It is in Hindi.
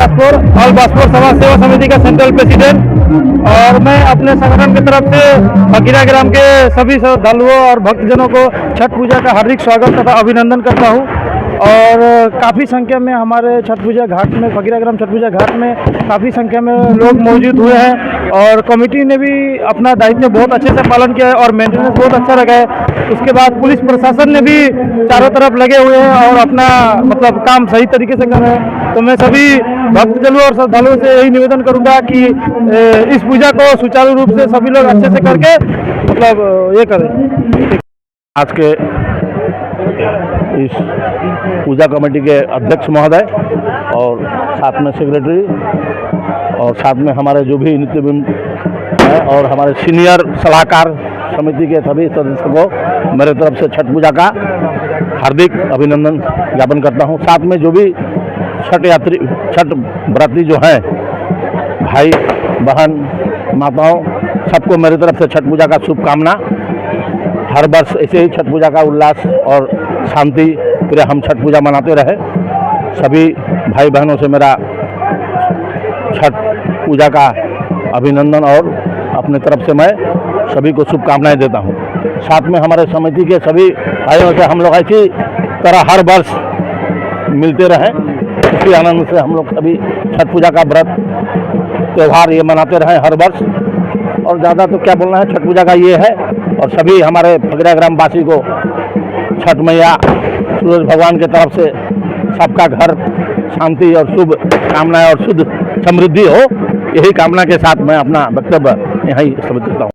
बासपुर ऑल बासपुर समाज सेवा समिति का सेंट्रल प्रेसिडेंट। और मैं अपने संगठन की तरफ से फकीरा ग्राम के सभी श्रद्धालुओं और भक्तजनों को छठ पूजा का हार्दिक स्वागत तथा अभिनंदन करता हूं। और काफ़ी संख्या में हमारे छठ पूजा घाट में, फकीरा ग्राम छठ पूजा घाट में काफ़ी संख्या में लोग मौजूद हुए हैं और कमेटी ने भी अपना दायित्व बहुत अच्छे से पालन किया है और मेंटेनेंस बहुत अच्छा लगा है। उसके बाद पुलिस प्रशासन ने भी चारों तरफ लगे हुए हैं और अपना मतलब काम सही तरीके से कर रहे हैं। तो मैं सभी भक्तजनों और श्रद्धालुओं से यही निवेदन करूंगा कि इस पूजा को सुचारू रूप से सभी लोग अच्छे से करके मतलब ये करें। आज के इस पूजा कमेटी के अध्यक्ष महोदय और साथ में सेक्रेटरी और साथ में हमारे जो भी नित्य हैं और हमारे सीनियर सलाहकार समिति के सभी सदस्यों को मेरे तरफ से छठ पूजा का हार्दिक अभिनंदन ज्ञापन करता हूं। साथ में जो भी छठ व्रती जो हैं भाई बहन माताओं, सबको मेरी तरफ से छठ पूजा का शुभकामना। हर वर्ष ऐसे ही छठ पूजा का उल्लास और शांति पूरे हम छठ पूजा मनाते रहे। सभी भाई बहनों से मेरा छठ पूजा का अभिनंदन और अपने तरफ से मैं सभी को शुभकामनाएं देता हूं। साथ में हमारे समिति के सभी भाइयों से हम लोग ऐसी तरह हर वर्ष मिलते रहें, इसी आनंद से हम लोग सभी छठ पूजा का व्रत त्यौहार ये मनाते रहें हर वर्ष। और ज़्यादा तो क्या बोलना है, छठ पूजा का ये है। और सभी हमारे फकीरा ग्राम वासी को छठ मैया सूरज भगवान की तरफ से सबका घर शांति और शुभ कामनाएं और शुद्ध समृद्धि हो, यही कामना के साथ मैं अपना वक्तव्य यहीं समाप्त करता हूँ।